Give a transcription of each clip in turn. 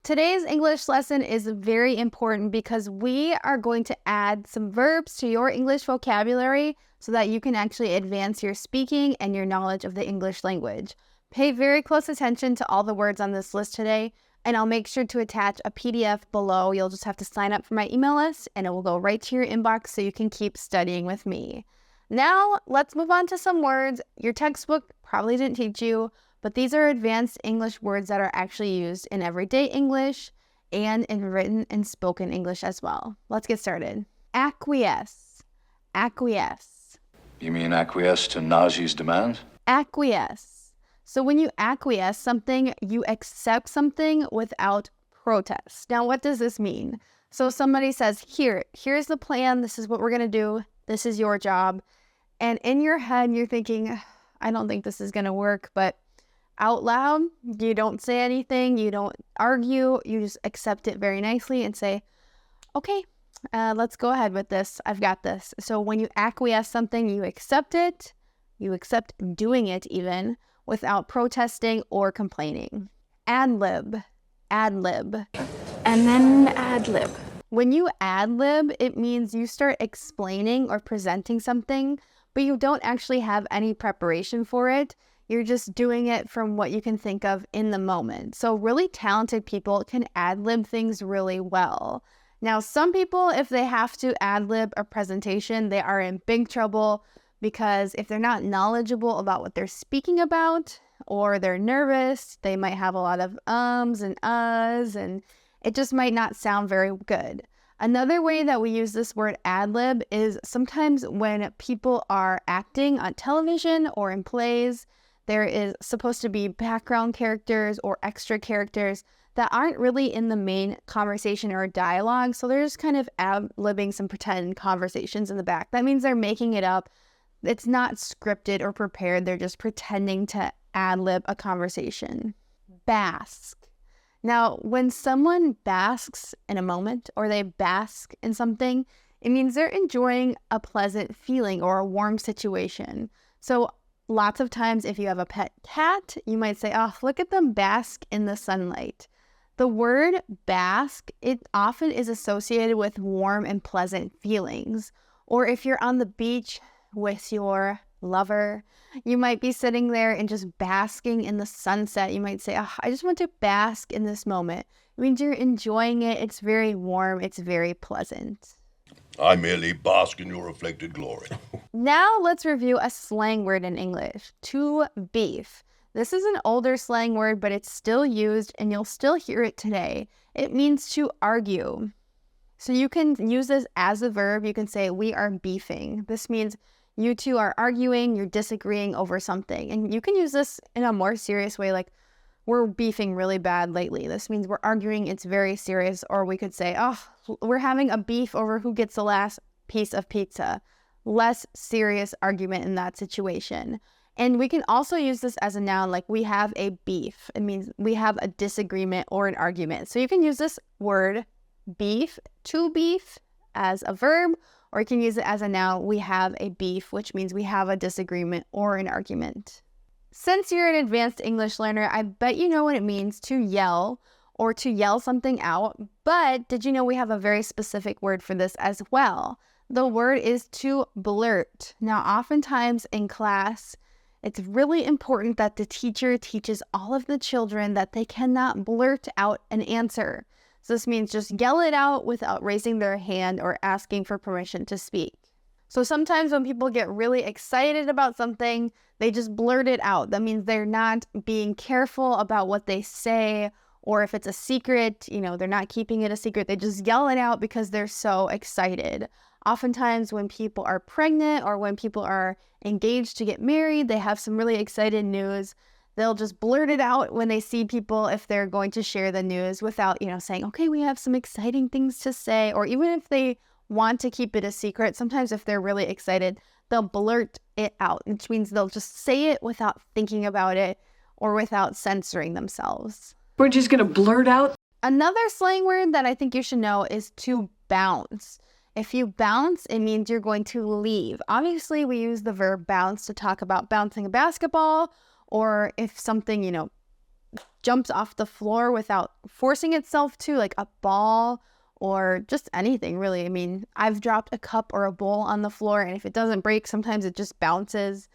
Today's English lesson is very important because we are going to add some verbs to your English vocabulary so that you can actually advance your speaking and your knowledge of the English language. Pay very close attention to all the words on this list today, and I'll make sure to attach a PDF below. You'll just have to sign up for my email list and it will go right to your inbox so you can keep studying with me. Now, let's move on to some words your textbook probably didn't teach you, but these are advanced English words that are actually used in everyday English and in written and spoken English as well. Let's get started. Acquiesce. Acquiesce. You mean acquiesce to Nazi's demand? Acquiesce. So when you acquiesce something, you accept something without protest. Now, what does this mean? So somebody says, here's the plan. This is what we're going to do. This is your job. And in your head, you're thinking, I don't think this is going to work, but out loud, you don't say anything, you don't argue, you just accept it very nicely and say, okay, let's go ahead with this. I've got this. So when you acquiesce something, you accept it, you accept doing it even without protesting or complaining. Adlib. Adlib. And then adlib. When you ad-lib, it means you start explaining or presenting something, but you don't actually have any preparation for it. You're just doing it from what you can think of in the moment. So really talented people can ad-lib things really well. Now, some people, if they have to ad-lib a presentation, they are in big trouble because if they're not knowledgeable about what they're speaking about or they're nervous, they might have a lot of ums and uhs, and it just might not sound very good. Another way that we use this word ad-lib is sometimes when people are acting on television or in plays, there is supposed to be background characters or extra characters that aren't really in the main conversation or dialogue. So they're just kind of ad-libbing some pretend conversations in the back. That means they're making it up. It's not scripted or prepared. They're just pretending to ad-lib a conversation. Bask. Now, when someone basks in a moment or they bask in something, it means they're enjoying a pleasant feeling or a warm situation. So lots of times if you have a pet cat, you might say, oh, look at them bask in the sunlight. The word bask, it often is associated with warm and pleasant feelings. Or if you're on the beach with your lover, you might be sitting there and just basking in the sunset. You might say, oh, I just want to bask in this moment. It means you're enjoying it. It's very warm. It's very pleasant. I merely bask in your reflected glory. Now let's review a slang word in English, to beef. This is an older slang word, but it's still used and you'll still hear it today. It means to argue. So you can use this as a verb. You can say, we are beefing. This means you two are arguing, you're disagreeing over something. And you can use this in a more serious way, like, we're beefing really bad lately. This means we're arguing, it's very serious. Or we could say, oh, we're having a beef over who gets the last piece of pizza. Less serious argument in that situation. And we can also use this as a noun, like we have a beef. It means we have a disagreement or an argument. So you can use this word, beef, to beef, as a verb, or you can use it as a noun, we have a beef, which means we have a disagreement or an argument. Since you're an advanced English learner, I bet you know what it means to yell or to yell something out, but did you know we have a very specific word for this as well? The word is to blurt. Now, oftentimes in class, it's really important that the teacher teaches all of the children that they cannot blurt out an answer. So this means just yell it out without raising their hand or asking for permission to speak. So sometimes when people get really excited about something, they just blurt it out. That means they're not being careful about what they say, or if it's a secret, they're not keeping it a secret. They just yell it out because they're so excited. Oftentimes when people are pregnant or when people are engaged to get married, they have some really excited news. They'll just blurt it out when they see people if they're going to share the news without, saying, okay, we have some exciting things to say. Or even if they want to keep it a secret, sometimes if they're really excited, they'll blurt it out, which means they'll just say it without thinking about it or without censoring themselves. We're just gonna blurt out. Another slang word that I think you should know is to bounce. If you bounce, it means you're going to leave. Obviously, we use the verb bounce to talk about bouncing a basketball, or if something, jumps off the floor without forcing itself to, like a ball or just anything really. I mean, I've dropped a cup or a bowl on the floor, and if it doesn't break, sometimes it just bounces.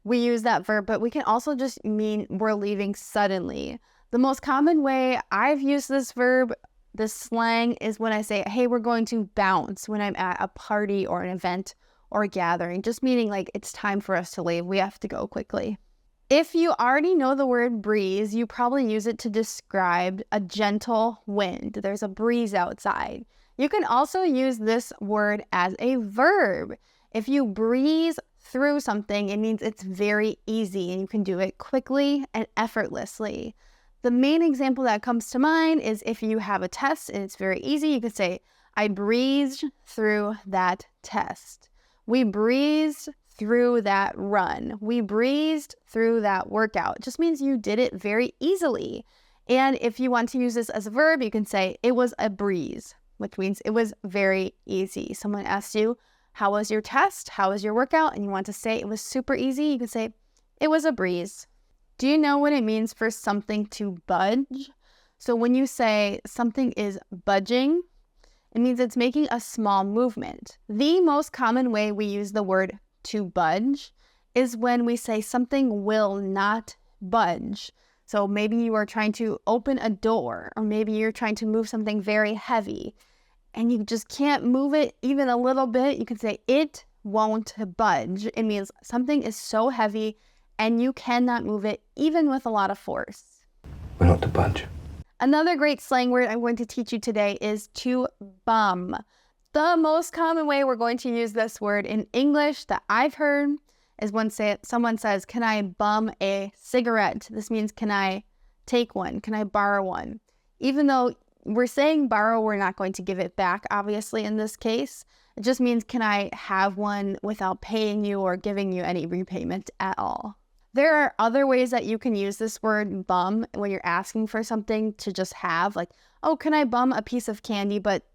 We use that verb, but we can also just mean we're leaving suddenly. The most common way I've used this verb, this slang, is when I say, hey, we're going to bounce when I'm at a party or an event or a gathering, just meaning like it's time for us to leave. We have to go quickly. If you already know the word breeze, you probably use it to describe a gentle wind. There's a breeze outside. You can also use this word as a verb. If you breeze through something, it means it's very easy and you can do it quickly and effortlessly. The main example that comes to mind is if you have a test and it's very easy, you could say, I breezed through that test. We breezed through that run. We breezed through that workout. It just means you did it very easily. And if you want to use this as a verb, you can say it was a breeze, which means it was very easy. Someone asked you, how was your test? How was your workout? And you want to say it was super easy. You can say it was a breeze. Do you know what it means for something to budge? So when you say something is budging, it means it's making a small movement. The most common way we use the word to budge is when we say something will not budge. So maybe you are trying to open a door, or maybe you're trying to move something very heavy and you just can't move it even a little bit. You can say it won't budge. It means something is so heavy and you cannot move it even with a lot of force. We're not to budge. Another great slang word I'm going to teach you today is to bum. The most common way we're going to use this word in English that I've heard is when someone says, can I bum a cigarette? This means, can I take one? Can I borrow one? Even though we're saying borrow, we're not going to give it back, obviously, in this case. It just means, can I have one without paying you or giving you any repayment at all? There are other ways that you can use this word bum when you're asking for something to just have, like, oh, can I bum a piece of candy? But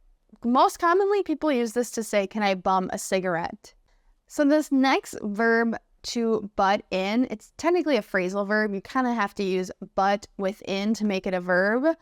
most commonly, people use this to say, can I bum a cigarette? So this next verb, to butt in, it's technically a phrasal verb. You kind of have to use but within to make it a verb.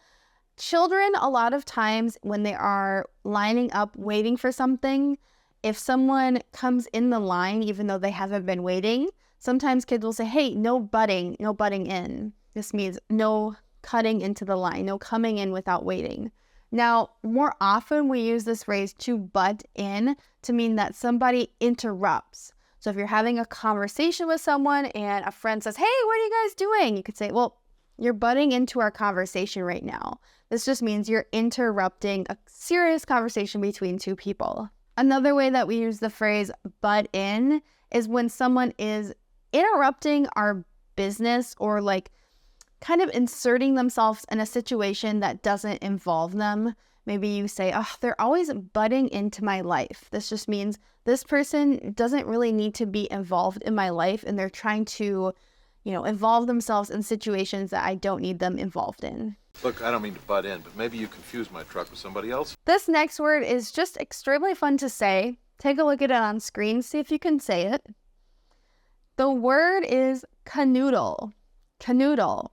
Children, a lot of times when they are lining up waiting for something, if someone comes in the line, even though they haven't been waiting, sometimes kids will say, hey, no butting in. This means no cutting into the line, no coming in without waiting. Now, more often we use this phrase to butt in to mean that somebody interrupts. So if you're having a conversation with someone and a friend says, hey, what are you guys doing? You could say, well, you're butting into our conversation right now. This just means you're interrupting a serious conversation between two people. Another way that we use the phrase butt in is when someone is interrupting our business or like kind of inserting themselves in a situation that doesn't involve them. Maybe you say, oh, they're always butting into my life. This just means this person doesn't really need to be involved in my life and they're trying to, involve themselves in situations that I don't need them involved in. Look, I don't mean to butt in, but maybe you confused my truck with somebody else. This next word is just extremely fun to say. Take a look at it on screen, see if you can say it. The word is canoodle. Canoodle.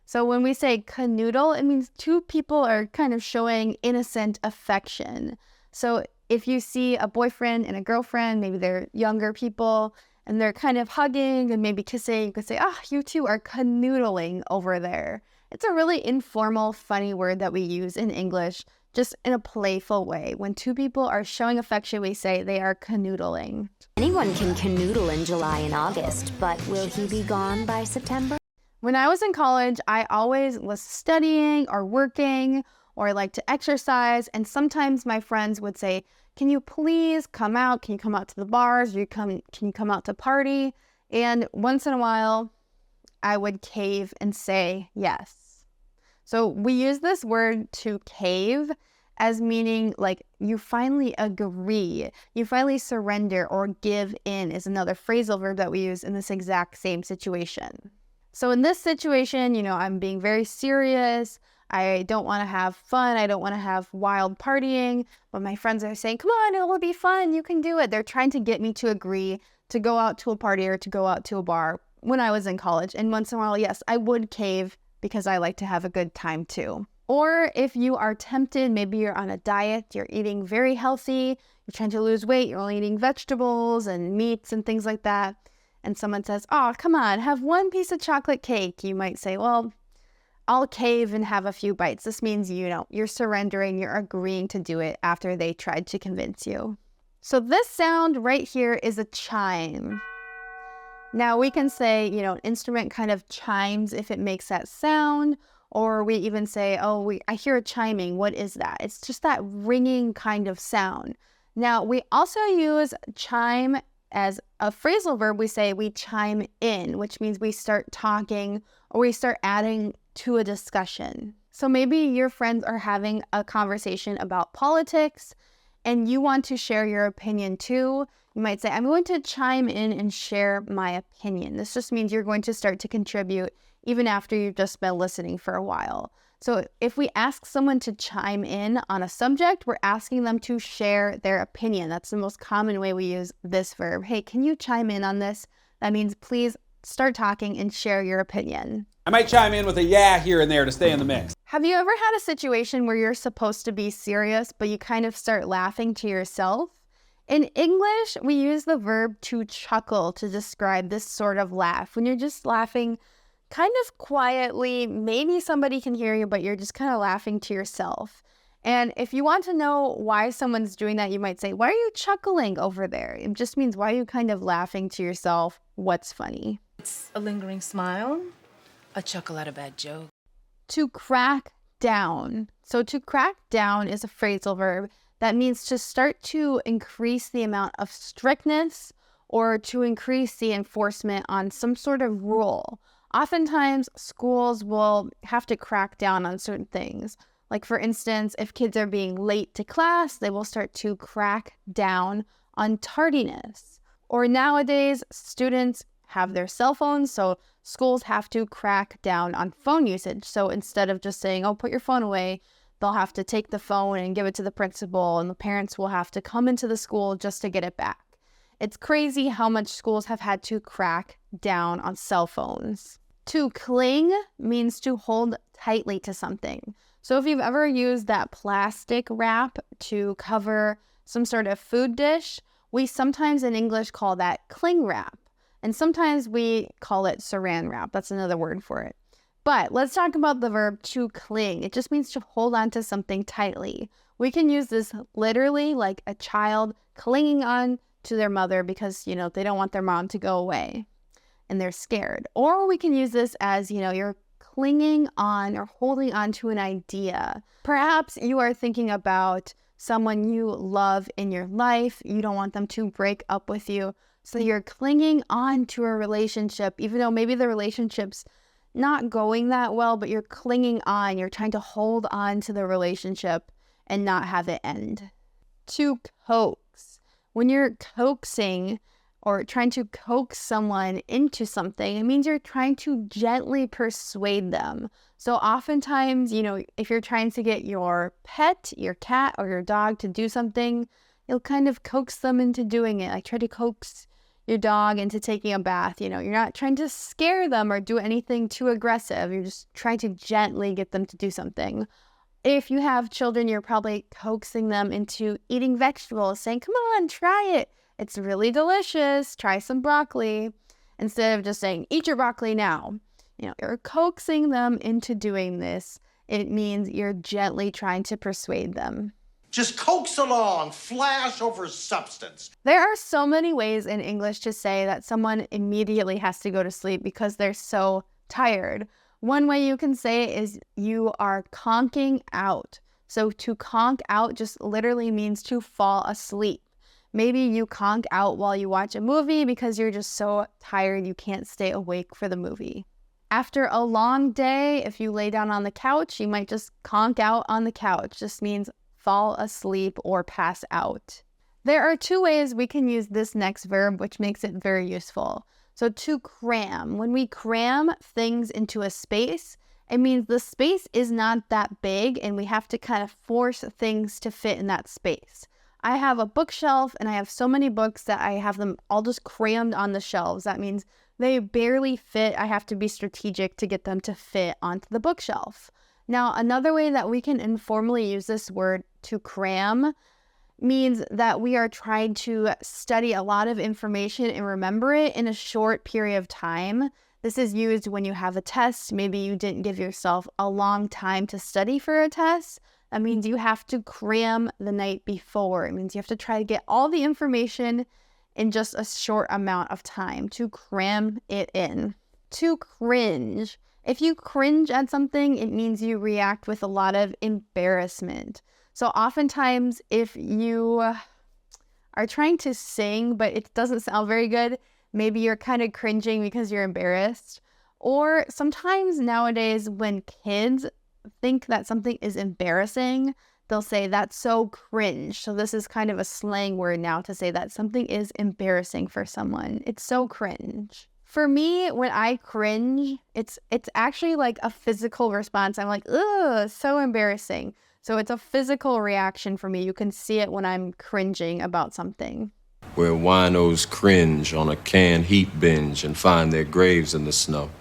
So when we say canoodle, it means two people are kind of showing innocent affection. So if you see a boyfriend and a girlfriend, maybe they're younger people, and they're kind of hugging and maybe kissing, you could say, you two are canoodling over there. It's a really informal, funny word that we use in English, just in a playful way. When two people are showing affection, we say they are canoodling. Anyone can canoodle in July and August, but will he be gone by September? When I was in college, I always was studying or working, or I like to exercise, and sometimes my friends would say, can you please come out? Can you come out to the bars? Or can you come out to party? And once in a while, I would cave and say yes. So we use this word to cave as meaning like you finally agree, you finally surrender or give in is another phrasal verb that we use in this exact same situation. So in this situation, I'm being very serious. I don't want to have fun. I don't want to have wild partying. But my friends are saying, come on, it will be fun. You can do it. They're trying to get me to agree to go out to a party or to go out to a bar when I was in college. And once in a while, yes, I would cave because I like to have a good time too. Or if you are tempted, maybe you're on a diet, you're eating very healthy, you're trying to lose weight, you're only eating vegetables and meats and things like that, and someone says, oh, come on, have one piece of chocolate cake. You might say, well, I'll cave and have a few bites. This means, you're surrendering, you're agreeing to do it after they tried to convince you. So this sound right here is a chime. Now we can say, an instrument kind of chimes if it makes that sound, or we even say, I hear a chiming. What is that? It's just that ringing kind of sound. Now we also use chime as a phrasal verb. We say we chime in, which means we start talking or we start adding to a discussion. So maybe your friends are having a conversation about politics and you want to share your opinion too. You might say, I'm going to chime in and share my opinion. This just means you're going to start to contribute even after you've just been listening for a while. So if we ask someone to chime in on a subject, we're asking them to share their opinion. That's the most common way we use this verb. Hey, can you chime in on this? That means please start talking and share your opinion. I might chime in with a yeah here and there to stay in the mix. Have you ever had a situation where you're supposed to be serious, but you kind of start laughing to yourself? In English, we use the verb to chuckle to describe this sort of laugh. When you're just laughing kind of quietly, maybe somebody can hear you, but you're just kind of laughing to yourself. And if you want to know why someone's doing that, you might say, why are you chuckling over there? It just means, why are you kind of laughing to yourself? What's funny? It's a lingering smile, a chuckle at a bad joke. To crack down. So to crack down is a phrasal verb that means to start to increase the amount of strictness or to increase the enforcement on some sort of rule. Oftentimes, schools will have to crack down on certain things. Like, for instance, if kids are being late to class, they will start to crack down on tardiness. Or nowadays, students have their cell phones, so schools have to crack down on phone usage. So instead of just saying, put your phone away, they'll have to take the phone and give it to the principal, and the parents will have to come into the school just to get it back. It's crazy how much schools have had to crack down on cell phones. To cling means to hold tightly to something. So if you've ever used that plastic wrap to cover some sort of food dish, we sometimes in English call that cling wrap. And sometimes we call it saran wrap. That's another word for it. But let's talk about the verb to cling. It just means to hold on to something tightly. We can use this literally like a child clinging on to their mother because, they don't want their mom to go away and they're scared. Or we can use this as, you're clinging on or holding on to an idea. Perhaps you are thinking about someone you love in your life. You don't want them to break up with you. So you're clinging on to a relationship, even though maybe the relationship's not going that well, but you're clinging on. You're trying to hold on to the relationship and not have it end. To coax. When you're coaxing or trying to coax someone into something, it means you're trying to gently persuade them. So oftentimes, if you're trying to get your pet, your cat, or your dog to do something, you'll kind of coax them into doing it. Like try to coax your dog into taking a bath. You're not trying to scare them or do anything too aggressive. You're just trying to gently get them to do something. If you have children, you're probably coaxing them into eating vegetables, saying, come on, try it. It's really delicious. Try some broccoli. Instead of just saying, eat your broccoli now. You're coaxing them into doing this. It means you're gently trying to persuade them. Just coax along, flash over substance. There are so many ways in English to say that someone immediately has to go to sleep because they're so tired. One way you can say it is you are conking out. So to conk out just literally means to fall asleep. Maybe you conk out while you watch a movie because you're just so tired you can't stay awake for the movie. After a long day, if you lay down on the couch, you might just conk out on the couch. Just means fall asleep or pass out. There are two ways we can use this next verb, which makes it very useful. So to cram. When we cram things into a space, it means the space is not that big and we have to kind of force things to fit in that space. I have a bookshelf and I have so many books that I have them all just crammed on the shelves. That means They barely fit. I have to be strategic to get them to fit onto the bookshelf. Now, another way that we can informally use this word, to cram, means that we are trying to study a lot of information and remember it in a short period of time. This is used when you have a test. Maybe you didn't give yourself a long time to study for a test. That means you have to cram the night before. It means you have to try to get all the information in just a short amount of time, to cram it in. To cringe. If you cringe at something, it means you react with a lot of embarrassment. So oftentimes, if you are trying to sing, but it doesn't sound very good, maybe you're kind of cringing because you're embarrassed. Or sometimes nowadays, when kids think that something is embarrassing, they'll say, that's so cringe. So this is kind of a slang word now to say that something is embarrassing for someone. It's so cringe. For me, when I cringe, it's actually like a physical response. I'm like, ugh, so embarrassing. So it's a physical reaction for me. You can see it when I'm cringing about something. Where winos cringe on a canned heat binge and find their graves in the snow.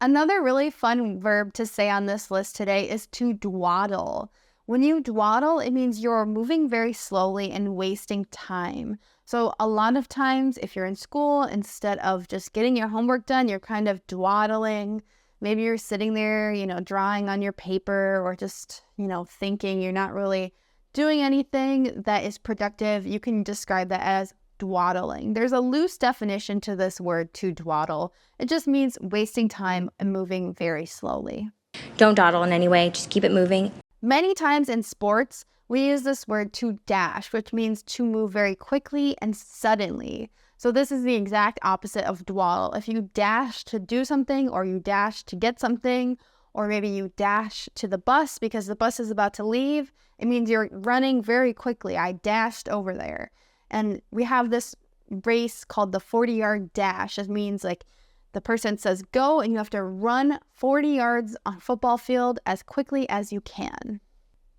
Another really fun verb to say on this list today is to dwaddle. When you dwaddle, it means you're moving very slowly and wasting time. So a lot of times, if you're in school, instead of just getting your homework done, you're kind of dwaddling. Maybe you're sitting there, drawing on your paper, or just, thinking. You're not really doing anything that is productive. You can describe that as dwaddling. There's a loose definition to this word, to dwaddle. It just means wasting time and moving very slowly. Don't dawdle in any way, just keep it moving. Many times in sports, we use this word to dash, which means to move very quickly and suddenly. So this is the exact opposite of dwaddle. If you dash to do something, or you dash to get something, or maybe you dash to the bus because the bus is about to leave, it means you're running very quickly. I dashed over there. And we have this race called the 40-yard dash. It means like the person says go, and you have to run 40 yards on a football field as quickly as you can.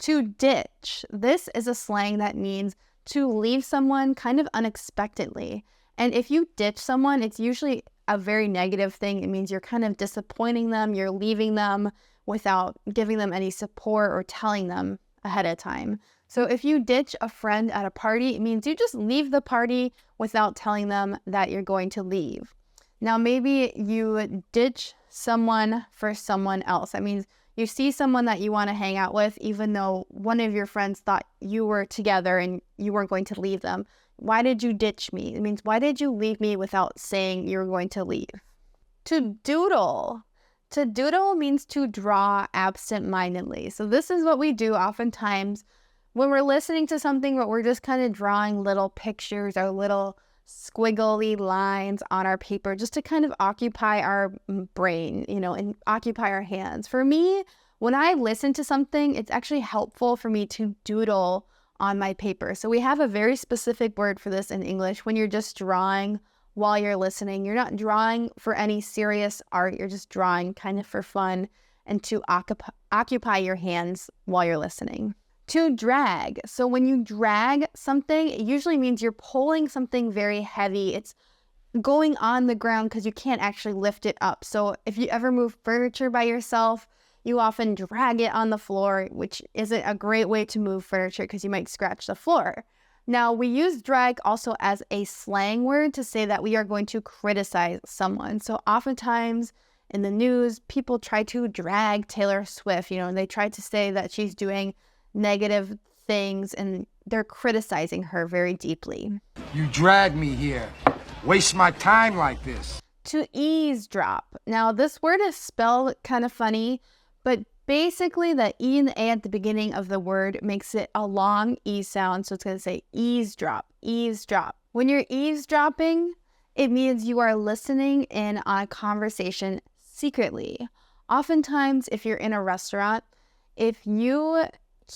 To ditch. This is a slang that means to leave someone kind of unexpectedly. And if you ditch someone, it's usually a very negative thing. It means you're kind of disappointing them. You're leaving them without giving them any support or telling them ahead of time. So if you ditch a friend at a party, it means you just leave the party without telling them that you're going to leave. Now, maybe you ditch someone for someone else. That means you see someone that you want to hang out with, even though one of your friends thought you were together and you weren't going to leave them. Why did you ditch me? It means, why did you leave me without saying you were going to leave? To doodle. To doodle means to draw absent-mindedly. So this is what we do oftentimes when we're listening to something, but we're just kind of drawing little pictures or little squiggly lines on our paper just to kind of occupy our brain, and occupy our hands. For me, when I listen to something, it's actually helpful for me to doodle on my paper. So we have a very specific word for this in English. When you're just drawing while you're listening, you're not drawing for any serious art. You're just drawing kind of for fun and to occupy your hands while you're listening. To drag. So when you drag something, it usually means you're pulling something very heavy. It's going on the ground because you can't actually lift it up. So if you ever move furniture by yourself, you often drag it on the floor, which isn't a great way to move furniture because you might scratch the floor. Now, we use drag also as a slang word to say that we are going to criticize someone. So oftentimes in the news, people try to drag Taylor Swift, and they try to say that she's doing negative things and they're criticizing her very deeply. You drag me here. Waste my time like this. To eavesdrop. Now, this word is spelled kind of funny, but basically the E and the A at the beginning of the word makes it a long E sound. So it's going to say eavesdrop, eavesdrop. When you're eavesdropping, it means you are listening in on a conversation secretly. Oftentimes, if you're in a restaurant, if you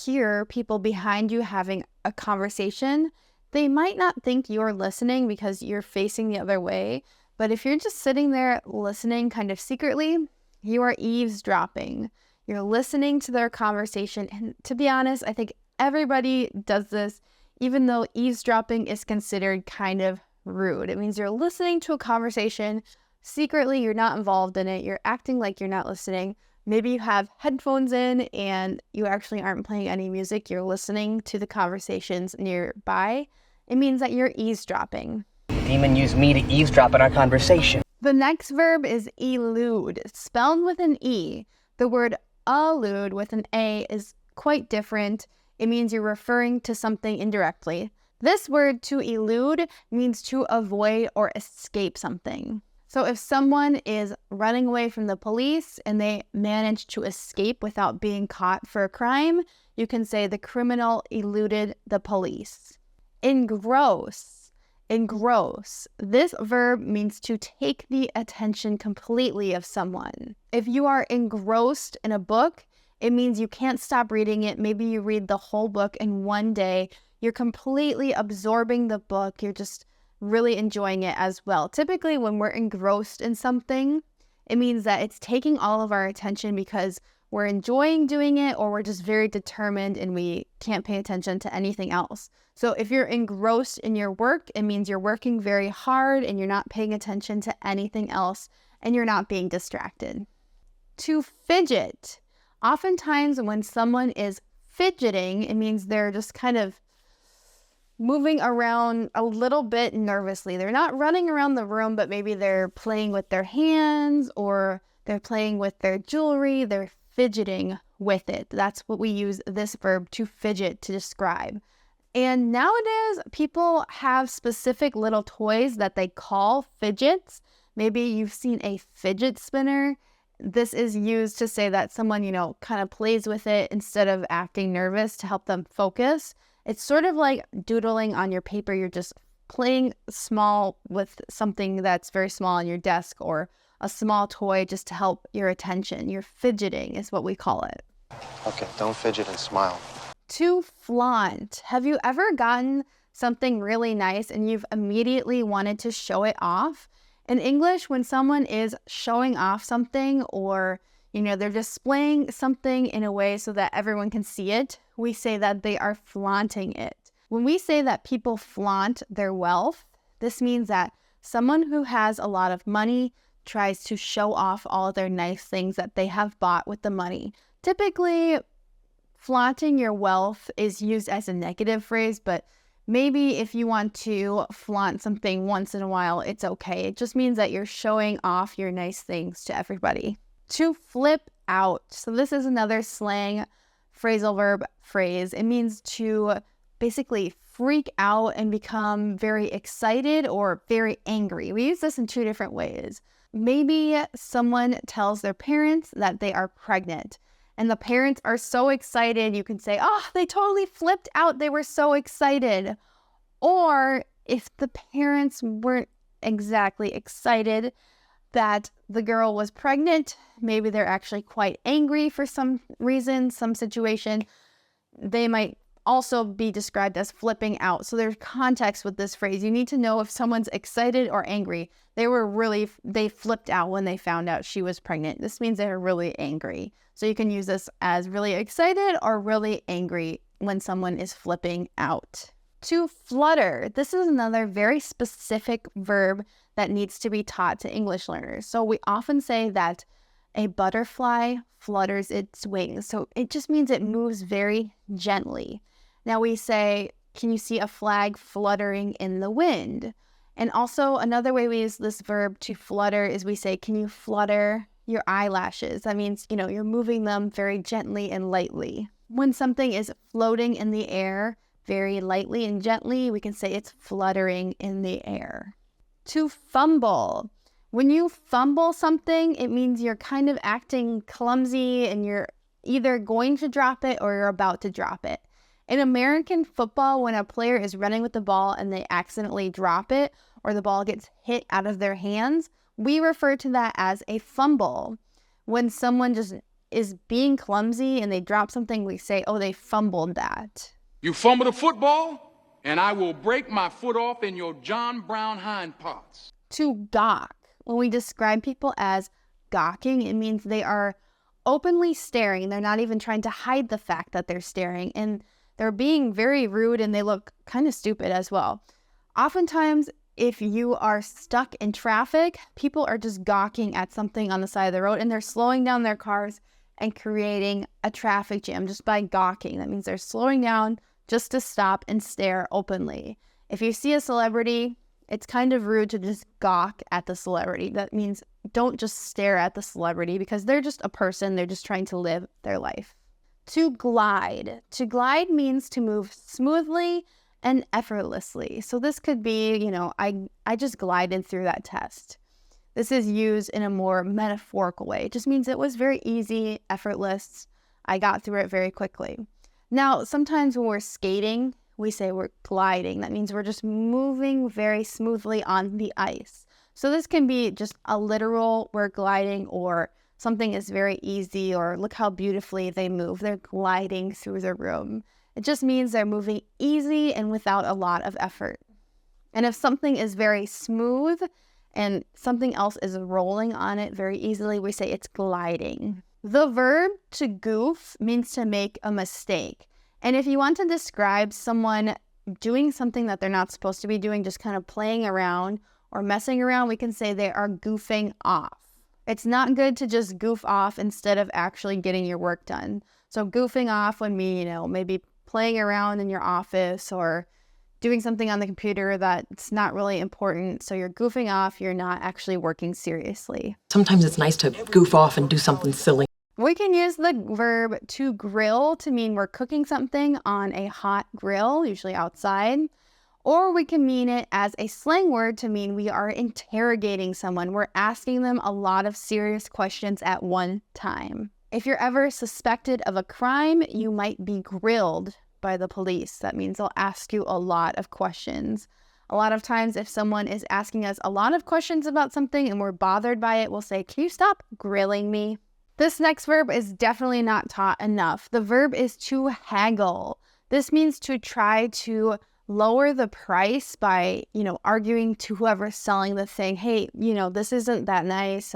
hear people behind you having a conversation, they might not think you're listening because you're facing the other way. But if you're just sitting there listening kind of secretly, you are eavesdropping. You're listening to their conversation. And to be honest, I think everybody does this, even though eavesdropping is considered kind of rude. It means you're listening to a conversation, secretly you're not involved in it. You're acting like you're not listening. Maybe you have headphones in and you actually aren't playing any music. You're listening to the conversations nearby. It means that you're eavesdropping. Demon used me to eavesdrop on our conversation. The next verb is elude, spelled with an E. The word elude with an A is quite different. It means you're referring to something indirectly. This word, to elude, means to avoid or escape something. So if someone is running away from the police and they manage to escape without being caught for a crime, you can say the criminal eluded the police. Engross. Engross. This verb means to take the attention completely of someone. If you are engrossed in a book, it means you can't stop reading it. Maybe you read the whole book in one day. You're completely absorbing the book. You're just really enjoying it as well. Typically, when we're engrossed in something, it means that it's taking all of our attention because we're enjoying doing it, or we're just very determined and we can't pay attention to anything else. So if you're engrossed in your work, it means you're working very hard and you're not paying attention to anything else and you're not being distracted. To fidget. Oftentimes when someone is fidgeting, it means they're just kind of moving around a little bit nervously. They're not running around the room, but maybe they're playing with their hands or they're playing with their jewelry. They're fidgeting with it. That's what we use this verb, to fidget, to describe. And nowadays, people have specific little toys that they call fidgets. Maybe you've seen a fidget spinner. This is used to say that someone, kind of plays with it instead of acting nervous to help them focus. It's sort of like doodling on your paper. You're just playing small with something that's very small on your desk, or a small toy just to help your attention. You're fidgeting is what we call it. Okay, don't fidget and smile. To flaunt. Have you ever gotten something really nice and you've immediately wanted to show it off? In English, when someone is showing off something, or they're displaying something in a way so that everyone can see it, we say that they are flaunting it. When we say that people flaunt their wealth, this means that someone who has a lot of money tries to show off all of their nice things that they have bought with the money. Typically, flaunting your wealth is used as a negative phrase, but maybe if you want to flaunt something once in a while, it's okay. It just means that you're showing off your nice things to everybody. To flip out. So this is another slang phrasal verb phrase. It means to basically freak out and become very excited or very angry. We use this in two different ways. Maybe someone tells their parents that they are pregnant, and the parents are so excited, you can say, oh, they totally flipped out. They were so excited. Or if the parents weren't exactly excited that the girl was pregnant, maybe they're actually quite angry for some reason, some situation, they might also be described as flipping out. So there's context with this phrase. You need to know if someone's excited or angry. They flipped out when they found out she was pregnant. This means they're really angry. So you can use this as really excited or really angry when someone is flipping out. To flutter. This is another very specific verb that needs to be taught to English learners. So we often say that a butterfly flutters its wings. So it just means it moves very gently. Now we say, can you see a flag fluttering in the wind? And also another way we use this verb to flutter is we say, can you flutter your eyelashes? That means, you're moving them very gently and lightly. When something is floating in the air very lightly and gently, we can say it's fluttering in the air. To fumble. When you fumble something, it means you're kind of acting clumsy and you're either going to drop it or you're about to drop it. In American football, when a player is running with the ball and they accidentally drop it or the ball gets hit out of their hands, we refer to that as a fumble. When someone just is being clumsy and they drop something, we say, oh, they fumbled that. You fumble the football, and I will break my foot off in your John Brown hind parts. To gawk. When we describe people as gawking, it means they are openly staring. They're not even trying to hide the fact that they're staring, and they're being very rude and they look kind of stupid as well. Oftentimes, if you are stuck in traffic, people are just gawking at something on the side of the road and they're slowing down their cars and creating a traffic jam just by gawking. That means they're slowing down just to stop and stare openly. If you see a celebrity, it's kind of rude to just gawk at the celebrity. That means don't just stare at the celebrity because they're just a person. They're just trying to live their life. To glide. To glide means to move smoothly and effortlessly. So this could be, you know, I just glided through that test. This is used in a more metaphorical way. It just means it was very easy, effortless. I got through it very quickly. Now, sometimes when we're skating, we say we're gliding. That means we're just moving very smoothly on the ice. So this can be just a literal we're gliding, or something is very easy, or look how beautifully they move. They're gliding through the room. It just means they're moving easy and without a lot of effort. And if something is very smooth and something else is rolling on it very easily, we say it's gliding. The verb to goof means to make a mistake. And if you want to describe someone doing something that they're not supposed to be doing, just kind of playing around or messing around, we can say they are goofing off. It's not good to just goof off instead of actually getting your work done. So goofing off would mean, you know, maybe playing around in your office or doing something on the computer that's not really important. So you're goofing off, you're not actually working seriously. Sometimes it's nice to goof off and do something silly. We can use the verb to grill to mean we're cooking something on a hot grill, usually outside. Or we can mean it as a slang word to mean we are interrogating someone. We're asking them a lot of serious questions at one time. If you're ever suspected of a crime, you might be grilled by the police. That means they'll ask you a lot of questions. A lot of times if someone is asking us a lot of questions about something and we're bothered by it, we'll say, "Can you stop grilling me?" This next verb is definitely not taught enough. The verb is to haggle. This means to try to lower the price by, arguing to whoever's selling the thing. Hey, this isn't that nice.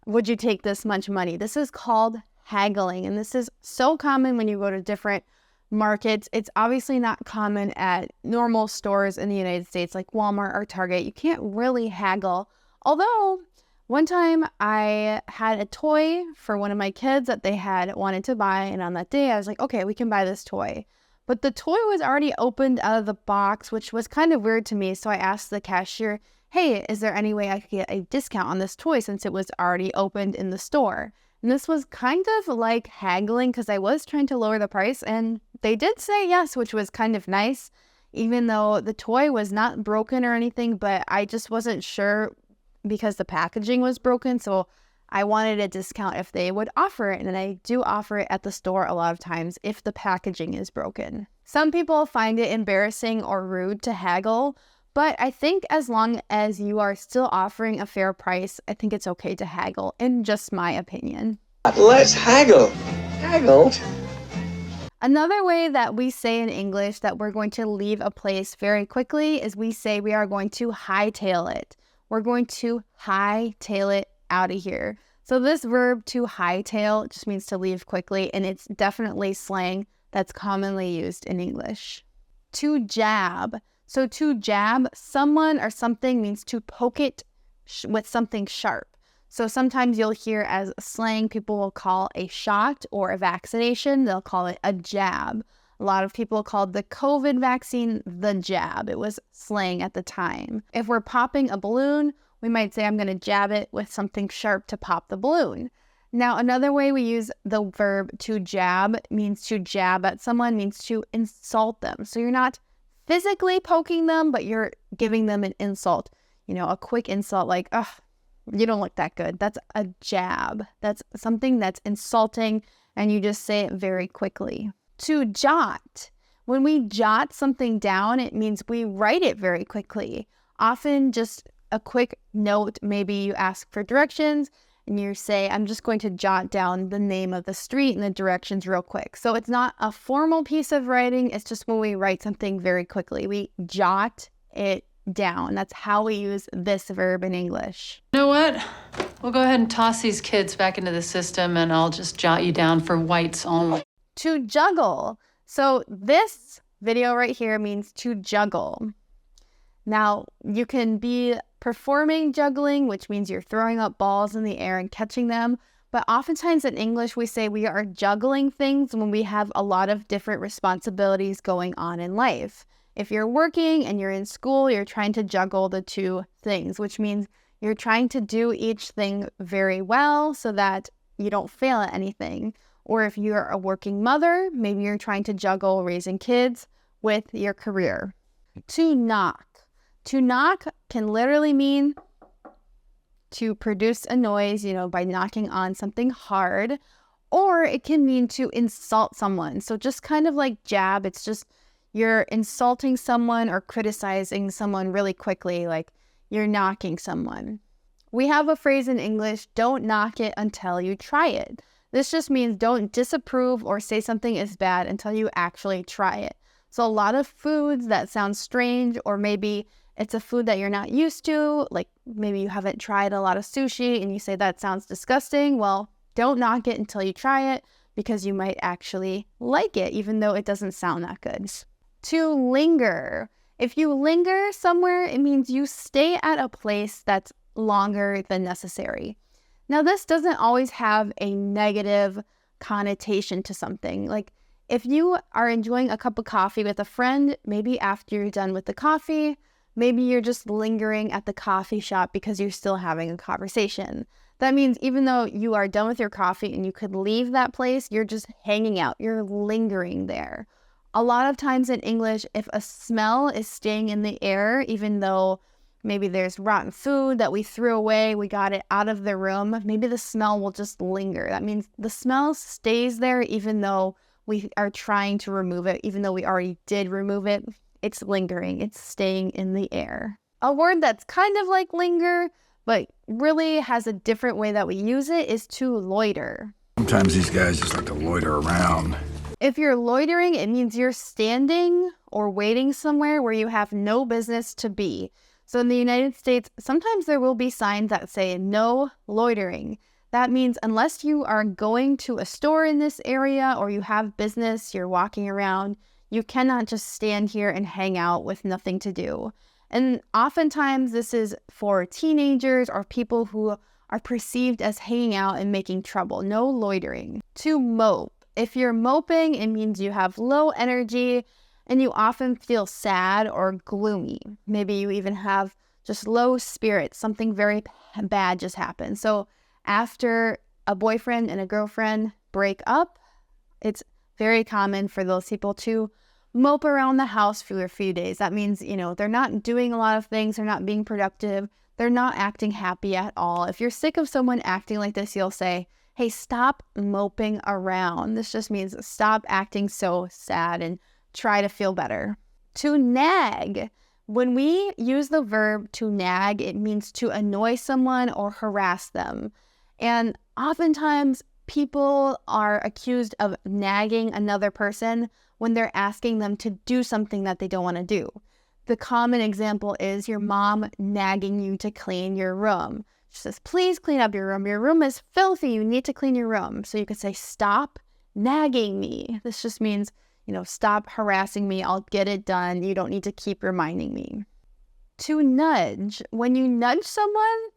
Would you take this much money? This is called haggling. And this is so common when you go to different markets. It's obviously not common at normal stores in the United States like Walmart or Target. You can't really haggle. Although one time I had a toy for one of my kids that they had wanted to buy. And on that day I was like, okay, we can buy this toy. But the toy was already opened out of the box, which was kind of weird to me. So I asked the cashier, hey, is there any way I could get a discount on this toy since it was already opened in the store? And this was kind of like haggling because I was trying to lower the price and they did say yes, which was kind of nice, even though the toy was not broken or anything, but I just wasn't sure because the packaging was broken. So I wanted a discount if they would offer it, and I do offer it at the store a lot of times if the packaging is broken. Some people find it embarrassing or rude to haggle, but I think as long as you are still offering a fair price, I think it's okay to haggle, in just my opinion. Let's haggle. Haggle? Another way that we say in English that we're going to leave a place very quickly is we say we are going to hightail it. We're going to hightail it out of here. So this verb to hightail just means to leave quickly, and it's definitely slang that's commonly used in English. To jab. So to jab someone or something means to poke it with something sharp. So sometimes you'll hear as slang people will call a shot or a vaccination, they'll call it a jab. A lot of people called the COVID vaccine the jab. It was slang at the time. If we're popping a balloon, we might say, I'm going to jab it with something sharp to pop the balloon. Now, another way we use the verb to jab means to jab at someone, means to insult them. So you're not physically poking them, but you're giving them an insult. A quick insult like, oh, you don't look that good. That's a jab. That's something that's insulting, and you just say it very quickly. To jot. When we jot something down, it means we write it very quickly. Often just a quick note, maybe you ask for directions and you say, I'm just going to jot down the name of the street and the directions real quick. So it's not a formal piece of writing. It's just when we write something very quickly, we jot it down. That's how we use this verb in English. You know what? We'll go ahead and toss these kids back into the system and I'll just jot you down for whites only. To juggle. So this video right here means to juggle. Now, you can be performing juggling, which means you're throwing up balls in the air and catching them. But oftentimes in English, we say we are juggling things when we have a lot of different responsibilities going on in life. If you're working and you're in school, you're trying to juggle the two things, which means you're trying to do each thing very well so that you don't fail at anything. Or if you're a working mother, maybe you're trying to juggle raising kids with your career. To knock. To knock can literally mean to produce a noise, by knocking on something hard, or it can mean to insult someone. So just kind of like jab, it's just you're insulting someone or criticizing someone really quickly, like you're knocking someone. We have a phrase in English, don't knock it until you try it. This just means don't disapprove or say something is bad until you actually try it. So a lot of foods that sound strange, or maybe it's a food that you're not used to, like maybe you haven't tried a lot of sushi and you say that sounds disgusting. Well, don't knock it until you try it because you might actually like it, even though it doesn't sound that good. To linger. If you linger somewhere, it means you stay at a place that's longer than necessary. Now, this doesn't always have a negative connotation to something. Like if you are enjoying a cup of coffee with a friend, maybe after you're done with the coffee, maybe you're just lingering at the coffee shop because you're still having a conversation. That means even though you are done with your coffee and you could leave that place, you're just hanging out. You're lingering there. A lot of times in English, if a smell is staying in the air, even though maybe there's rotten food that we threw away, we got it out of the room, maybe the smell will just linger. That means the smell stays there even though we are trying to remove it, even though we already did remove it. It's lingering. It's staying in the air. A word that's kind of like linger, but really has a different way that we use it is to loiter. Sometimes these guys just like to loiter around. If you're loitering, it means you're standing or waiting somewhere where you have no business to be. So in the United States, sometimes there will be signs that say no loitering. That means unless you are going to a store in this area or you have business, you're walking around, you cannot just stand here and hang out with nothing to do. And oftentimes this is for teenagers or people who are perceived as hanging out and making trouble. No loitering. To mope. If you're moping, it means you have low energy and you often feel sad or gloomy. Maybe you even have just low spirits. Something very bad just happened. So after a boyfriend and a girlfriend break up, it's very common for those people to mope around the house for a few days. That means, they're not doing a lot of things. They're not being productive. They're not acting happy at all. If you're sick of someone acting like this, you'll say, hey, stop moping around. This just means stop acting so sad and try to feel better. To nag. When we use the verb to nag, it means to annoy someone or harass them. And oftentimes people are accused of nagging another person when they're asking them to do something that they don't want to do. The common example is your mom nagging you to clean your room. She says, please clean up your room. Your room is filthy. You need to clean your room. So you could say, stop nagging me. This just means, stop harassing me. I'll get it done. You don't need to keep reminding me. To nudge. When you nudge someone,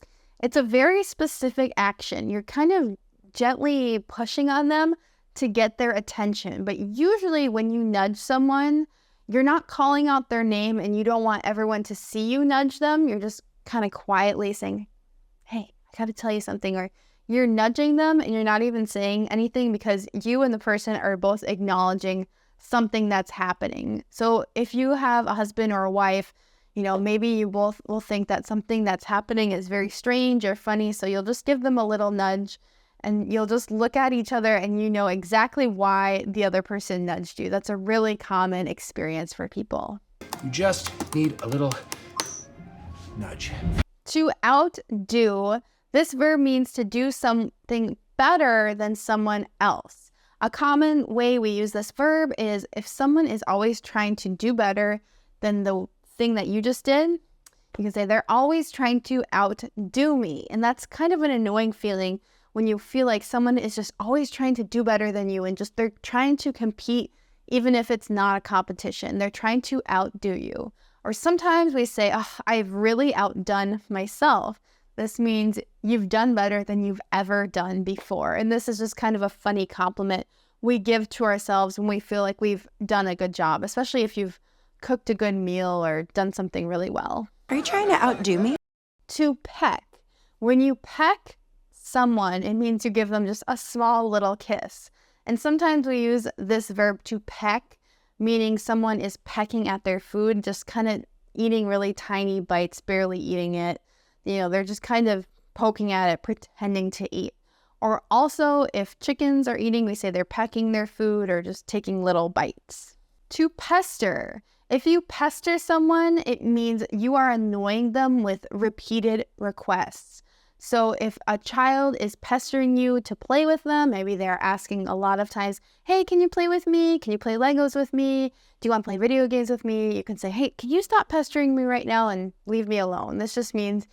it's a very specific action. You're kind of gently pushing on them to get their attention. But usually when you nudge someone, you're not calling out their name and you don't want everyone to see you nudge them. You're just kind of quietly saying, hey, I got to tell you something. Or you're nudging them and you're not even saying anything because you and the person are both acknowledging something that's happening. So if you have a husband or a wife, maybe you both will think that something that's happening is very strange or funny. So you'll just give them a little nudge and you'll just look at each other and you know exactly why the other person nudged you. That's a really common experience for people. You just need a little nudge. To outdo, this verb means to do something better than someone else. A common way we use this verb is if someone is always trying to do better than the thing that you just did, you can say they're always trying to outdo me. And that's kind of an annoying feeling when you feel like someone is just always trying to do better than you and just they're trying to compete even if it's not a competition. They're trying to outdo you. Or sometimes we say, oh, I've really outdone myself. This means you've done better than you've ever done before. And this is just kind of a funny compliment we give to ourselves when we feel like we've done a good job, especially if you've cooked a good meal or done something really well. Are you trying to outdo me? To peck. When you peck someone, it means you give them just a small little kiss. And sometimes we use this verb to peck, meaning someone is pecking at their food, just kind of eating really tiny bites, barely eating it. They're just kind of poking at it, pretending to eat. Or also, if chickens are eating, we say they're pecking their food or just taking little bites. To pester. If you pester someone, it means you are annoying them with repeated requests. So if a child is pestering you to play with them, maybe they're asking a lot of times, hey, can you play with me? Can you play Legos with me? Do you want to play video games with me? You can say, hey, can you stop pestering me right now and leave me alone? This just means,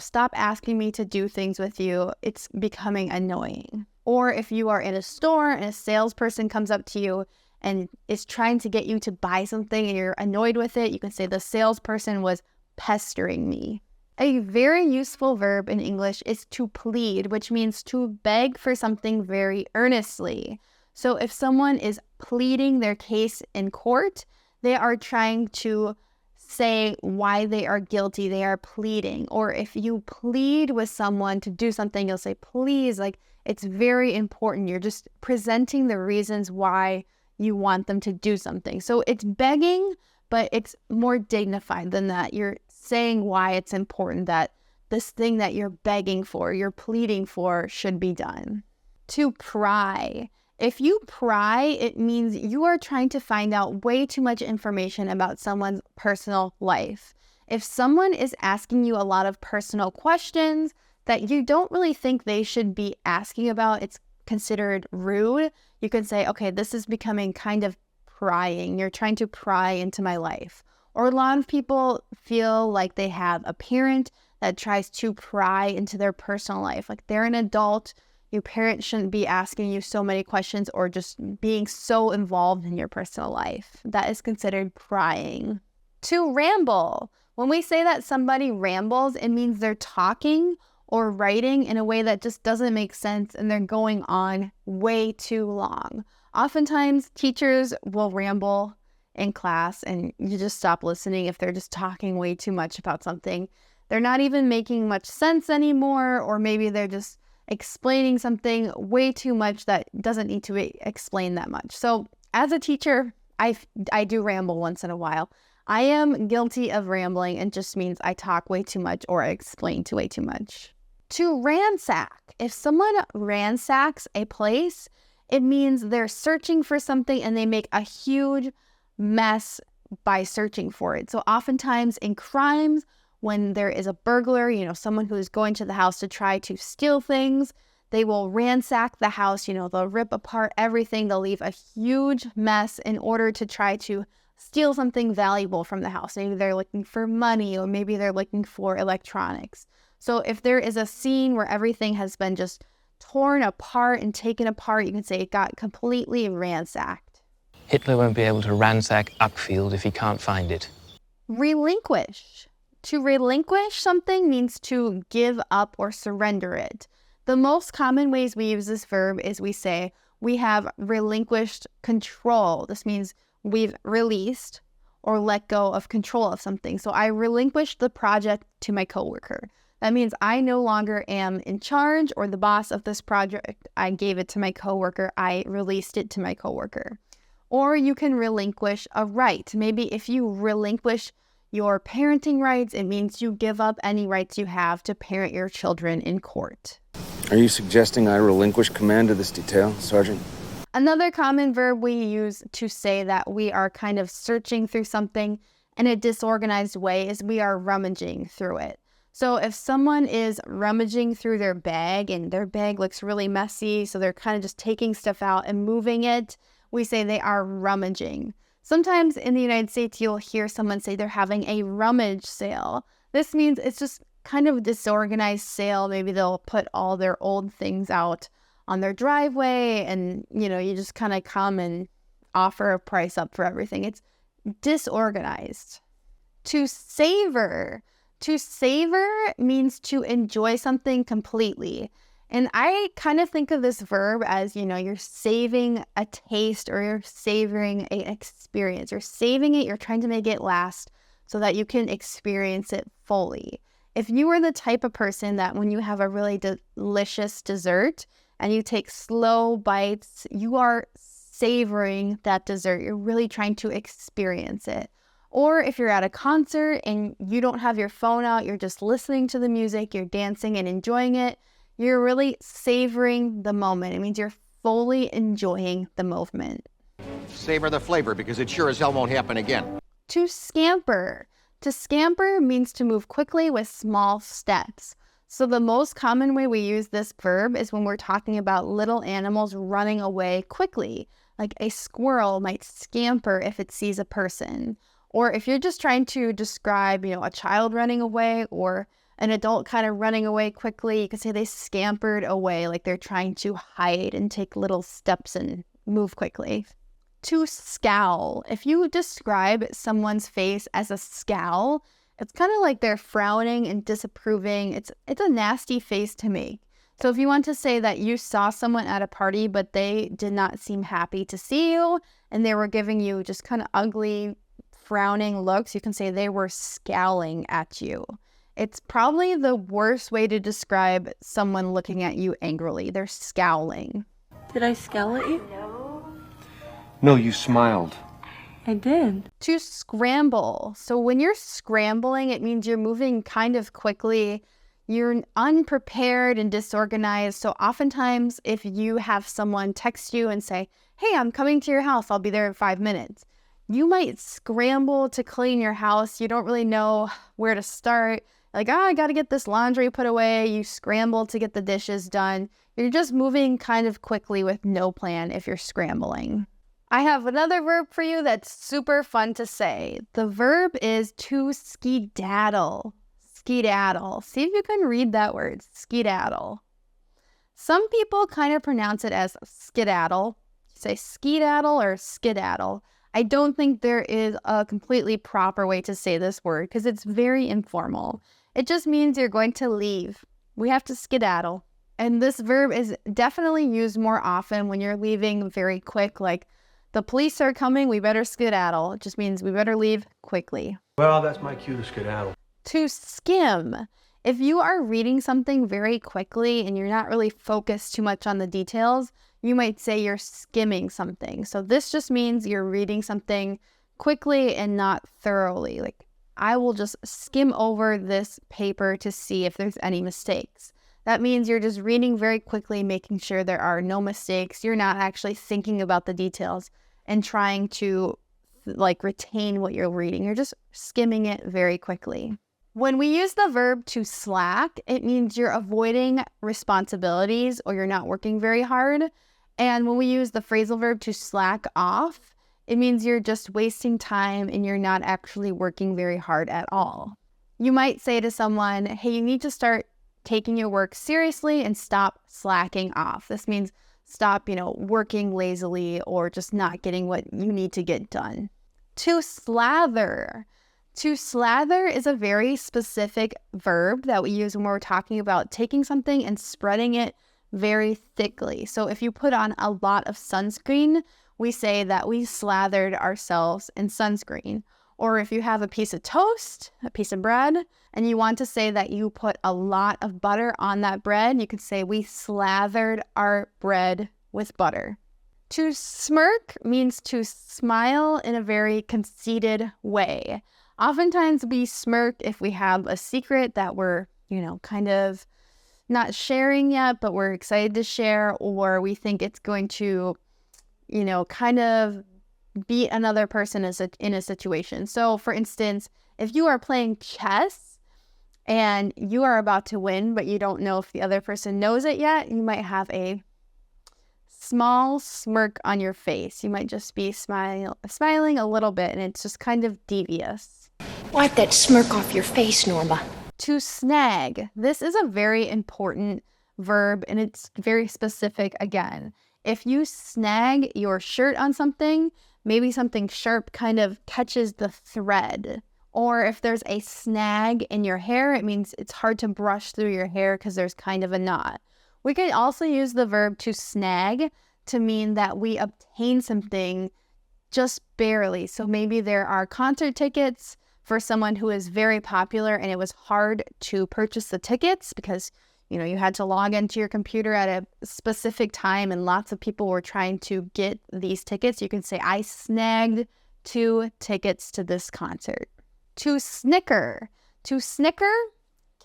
stop asking me to do things with you. It's becoming annoying. Or if you are in a store and a salesperson comes up to you and is trying to get you to buy something and you're annoyed with it, you can say the salesperson was pestering me. A very useful verb in English is to plead, which means to beg for something very earnestly. So if someone is pleading their case in court, they are trying to say why they are guilty. They are pleading. Or if you plead with someone to do something, you'll say, please, like it's very important. You're just presenting the reasons why you want them to do something. So it's begging, but it's more dignified than that. You're saying why it's important that this thing that you're begging for, you're pleading for, should be done. To pry. If you pry, it means you are trying to find out way too much information about someone's personal life. If someone is asking you a lot of personal questions that you don't really think they should be asking about, it's considered rude. You can say, okay, this is becoming kind of prying. You're trying to pry into my life. Or a lot of people feel like they have a parent that tries to pry into their personal life. Like they're an adult. Your parent shouldn't be asking you so many questions or just being so involved in your personal life. That is considered prying. To ramble. When we say that somebody rambles, it means they're talking or writing in a way that just doesn't make sense and they're going on way too long. Oftentimes, teachers will ramble in class and you just stop listening if they're just talking way too much about something. They're not even making much sense anymore, or maybe they're just explaining something way too much that doesn't need to be explained that much. So as a teacher, I do ramble once in a while. I am guilty of rambling. It just means I talk way too much or I explain way too much. To ransack. If someone ransacks a place, it means they're searching for something and they make a huge mess by searching for it. So oftentimes in crimes, when there is a burglar, someone who is going to the house to try to steal things, they will ransack the house, they'll rip apart everything, they'll leave a huge mess in order to try to steal something valuable from the house. Maybe they're looking for money or maybe they're looking for electronics. So if there is a scene where everything has been just torn apart and taken apart, you can say it got completely ransacked. Hitler won't be able to ransack Uckfield if he can't find it. Relinquish. To relinquish something means to give up or surrender it. The most common ways we use this verb is we say we have relinquished control. This means we've released or let go of control of something. So I relinquished the project to my coworker. That means I no longer am in charge or the boss of this project. I gave it to my coworker. I released it to my coworker. Or you can relinquish a right. Maybe if you relinquish your parenting rights, it means you give up any rights you have to parent your children in court. Are you suggesting I relinquish command of this detail, Sergeant? Another common verb we use to say that we are kind of searching through something in a disorganized way is we are rummaging through it. So if someone is rummaging through their bag and their bag looks really messy, so they're kind of just taking stuff out and moving it, we say they are rummaging. Sometimes in the United States, you'll hear someone say they're having a rummage sale. This means it's just kind of a disorganized sale. Maybe they'll put all their old things out on their driveway and, you just kind of come and offer a price up for everything. It's disorganized. To savor. To savor means to enjoy something completely. And I kind of think of this verb as, you're saving a taste or you're savoring an experience. You're saving it, you're trying to make it last so that you can experience it fully. If you are the type of person that when you have a really delicious dessert and you take slow bites, you are savoring that dessert. You're really trying to experience it. Or if you're at a concert and you don't have your phone out, you're just listening to the music, you're dancing and enjoying it, you're really savoring the moment. It means you're fully enjoying the movement. Savor the flavor because it sure as hell won't happen again. To scamper. To scamper means to move quickly with small steps. So the most common way we use this verb is when we're talking about little animals running away quickly. Like a squirrel might scamper if it sees a person. Or if you're just trying to describe, a child running away or an adult kind of running away quickly, you could say they scampered away, like they're trying to hide and take little steps and move quickly. To scowl. If you describe someone's face as a scowl, it's kind of like they're frowning and disapproving. It's a nasty face to make. So if you want to say that you saw someone at a party, but they did not seem happy to see you, and they were giving you just kind of ugly, frowning looks, you can say they were scowling at you. It's probably the worst way to describe someone looking at you angrily. They're scowling. Did I scowl at you? No, you smiled. I did. To scramble. So when you're scrambling, it means you're moving kind of quickly. You're unprepared and disorganized. So oftentimes if you have someone text you and say, hey, I'm coming to your house, I'll be there in 5 minutes. You might scramble to clean your house. You don't really know where to start. Like, I got to get this laundry put away. You scramble to get the dishes done. You're just moving kind of quickly with no plan if you're scrambling. I have another verb for you that's super fun to say. The verb is to skedaddle. Skedaddle. See if you can read that word, skedaddle. Some people kind of pronounce it as skedaddle. Say skedaddle or skedaddle. I don't think there is a completely proper way to say this word because it's very informal. It just means you're going to leave. We have to skedaddle. And this verb is definitely used more often when you're leaving very quick, like the police are coming, we better skedaddle. It just means we better leave quickly. Well, that's my cue to skedaddle. To skim. If you are reading something very quickly and you're not really focused too much on the details, you might say you're skimming something. So this just means you're reading something quickly and not thoroughly. Like, I will just skim over this paper to see if there's any mistakes. That means you're just reading very quickly, making sure there are no mistakes. You're not actually thinking about the details and trying to retain what you're reading. You're just skimming it very quickly. When we use the verb to slack, it means you're avoiding responsibilities or you're not working very hard. And when we use the phrasal verb to slack off, it means you're just wasting time and you're not actually working very hard at all. You might say to someone, hey, you need to start taking your work seriously and stop slacking off. This means stop, working lazily or just not getting what you need to get done. To slather. To slather is a very specific verb that we use when we're talking about taking something and spreading it very thickly. So if you put on a lot of sunscreen, we say that we slathered ourselves in sunscreen. Or if you have a piece of toast, a piece of bread, and you want to say that you put a lot of butter on that bread, you could say we slathered our bread with butter. To smirk means to smile in a very conceited way. Oftentimes we smirk if we have a secret that we're, kind of not sharing yet, but we're excited to share, or we think it's going to, kind of beat another person in a situation. So for instance, if you are playing chess and you are about to win, but you don't know if the other person knows it yet, you might have a small smirk on your face. You might just be smiling a little bit, and it's just kind of devious. Wipe that smirk off your face, Norma. To snag. This is a very important verb, and it's very specific again. If you snag your shirt on something, maybe something sharp kind of catches the thread Or if there's a snag in your hair, it means it's hard to brush through your hair because there's kind of a knot. We could also use the verb to snag to mean that we obtain something just barely. So maybe there are concert tickets for someone who is very popular and it was hard to purchase the tickets because, you know, you had to log into your computer at a specific time and lots of people were trying to get these tickets. You can say, I snagged 2 tickets to this concert. To snicker. To snicker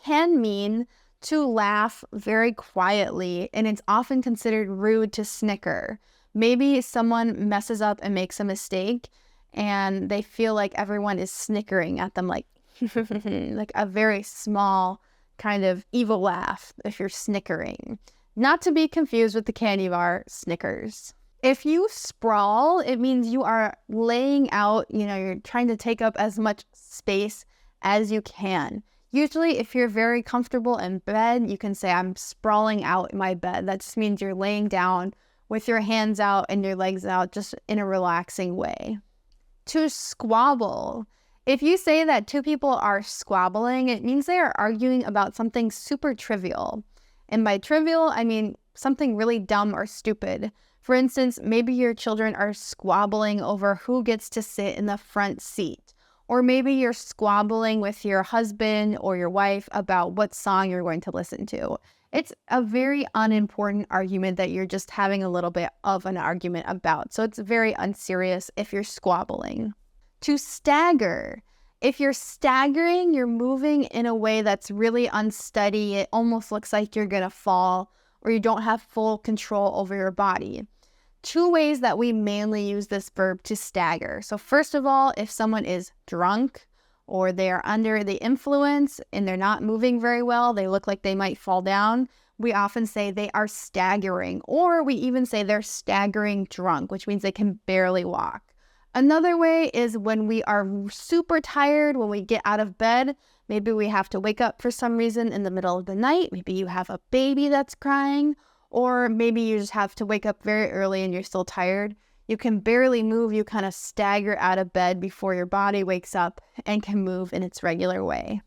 can mean to laugh very quietly, and it's often considered rude to snicker. Maybe someone messes up and makes a mistake, and they feel like everyone is snickering at them, like like a very small kind of evil laugh if you're snickering. Not to be confused with the candy bar Snickers. If you sprawl, it means you are laying out, you know, you're trying to take up as much space as you can. Usually, if you're very comfortable in bed, you can say, I'm sprawling out in my bed. That just means you're laying down with your hands out and your legs out, just in a relaxing way. To squabble. If you say that 2 people are squabbling, it means they are arguing about something super trivial. And by trivial, I mean something really dumb or stupid. For instance, maybe your children are squabbling over who gets to sit in the front seat. Or maybe you're squabbling with your husband or your wife about what song you're going to listen to. It's a very unimportant argument that you're just having a little bit of an argument about. So it's very unserious if you're squabbling. To stagger. If you're staggering, you're moving in a way that's really unsteady. It almost looks like you're going to fall or you don't have full control over your body. 2 ways that we mainly use this verb to stagger. So first of all, if someone is drunk or they are under the influence and they're not moving very well, they look like they might fall down, we often say they are staggering, or we even say they're staggering drunk, which means they can barely walk. Another way is when we are super tired, when we get out of bed, maybe we have to wake up for some reason in the middle of the night, maybe you have a baby that's crying, or maybe you just have to wake up very early and you're still tired. You can barely move, you kind of stagger out of bed before your body wakes up and can move in its regular way.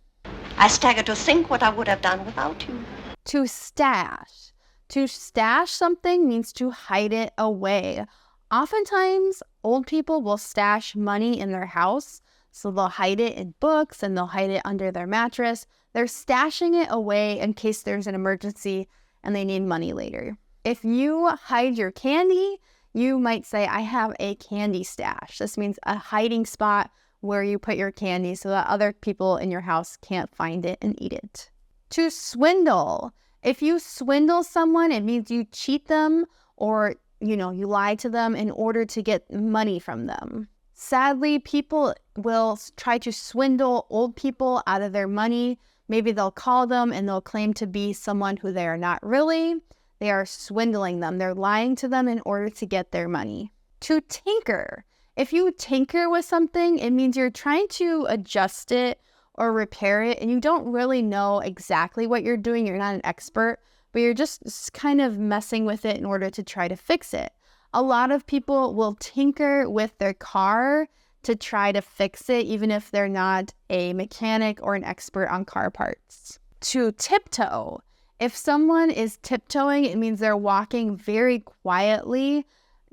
I stagger to think what I would have done without you. To stash. To stash something means to hide it away. Oftentimes, old people will stash money in their house, so they'll hide it in books and they'll hide it under their mattress. They're stashing it away in case there's an emergency and they need money later. If you hide your candy, you might say, I have a candy stash. This means a hiding spot where you put your candy so that other people in your house can't find it and eat it. To swindle. If you swindle someone, it means you cheat them or, you lie to them in order to get money from them. Sadly, people will try to swindle old people out of their money. Maybe they'll call them and they'll claim to be someone who they are not really. They are swindling them. They're lying to them in order to get their money. To tinker. If you tinker with something, it means you're trying to adjust it or repair it, and you don't really know exactly what you're doing. You're not an expert, but you're just kind of messing with it in order to try to fix it. A lot of people will tinker with their car to try to fix it, even if they're not a mechanic or an expert on car parts. To tiptoe. If someone is tiptoeing, it means they're walking very quietly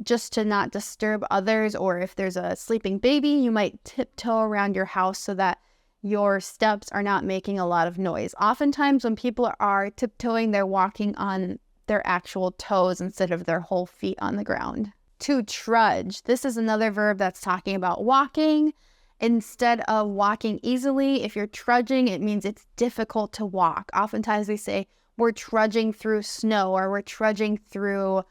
just to not disturb others, or if there's a sleeping baby, you might tiptoe around your house so that your steps are not making a lot of noise. Oftentimes when people are tiptoeing, they're walking on their actual toes instead of their whole feet on the ground. To trudge. This is another verb that's talking about walking. Instead of walking easily, if you're trudging, it means it's difficult to walk. Oftentimes we say we're trudging through snow or we're trudging through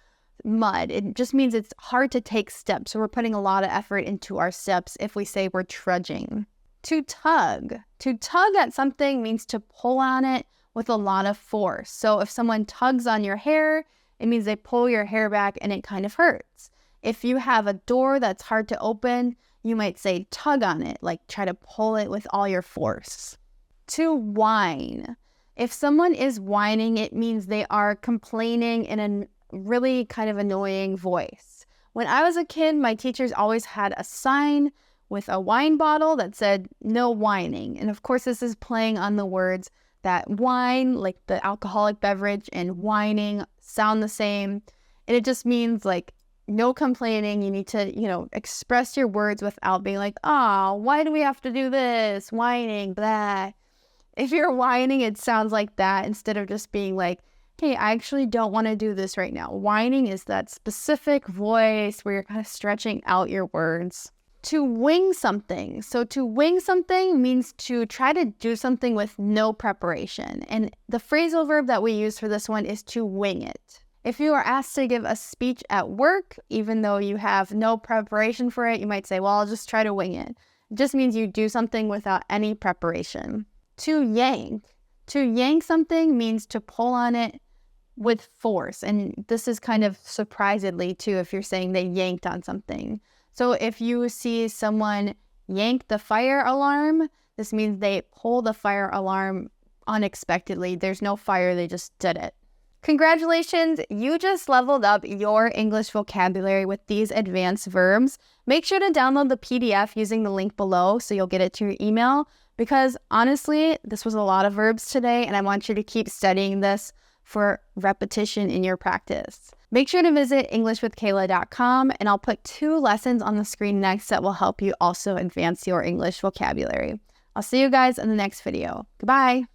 mud. It just means it's hard to take steps. So we're putting a lot of effort into our steps if we say we're trudging. To tug. To tug at something means to pull on it with a lot of force. So if someone tugs on your hair, it means they pull your hair back and it kind of hurts. If you have a door that's hard to open, you might say tug on it, like try to pull it with all your force. To whine. If someone is whining, it means they are complaining in a really kind of annoying voice. When I was a kid, my teachers always had a sign with a wine bottle that said no whining. And of course, this is playing on the words that wine, like the alcoholic beverage, and whining sound the same. And it just means like no complaining. You need to, express your words without being like, oh, why do we have to do this? Whining, blah. If you're whining, it sounds like that instead of just being like, hey, I actually don't want to do this right now. Whining is that specific voice where you're kind of stretching out your words. To wing something. So to wing something means to try to do something with no preparation. And the phrasal verb that we use for this one is to wing it. If you are asked to give a speech at work, even though you have no preparation for it, you might say, well, I'll just try to wing it. It just means you do something without any preparation. To yank. To yank something means to pull on it with force. And this is kind of surprisedly too if you're saying they yanked on something. So if you see someone yank the fire alarm, this means they pull the fire alarm unexpectedly. There's no fire, they just did it. Congratulations, you just leveled up your English vocabulary with these advanced verbs. Make sure to download the PDF using the link below so you'll get it to your email, because honestly, this was a lot of verbs today and I want you to keep studying this for repetition in your practice. Make sure to visit EnglishWithKayla.com and I'll put 2 lessons on the screen next that will help you also advance your English vocabulary. I'll see you guys in the next video. Goodbye.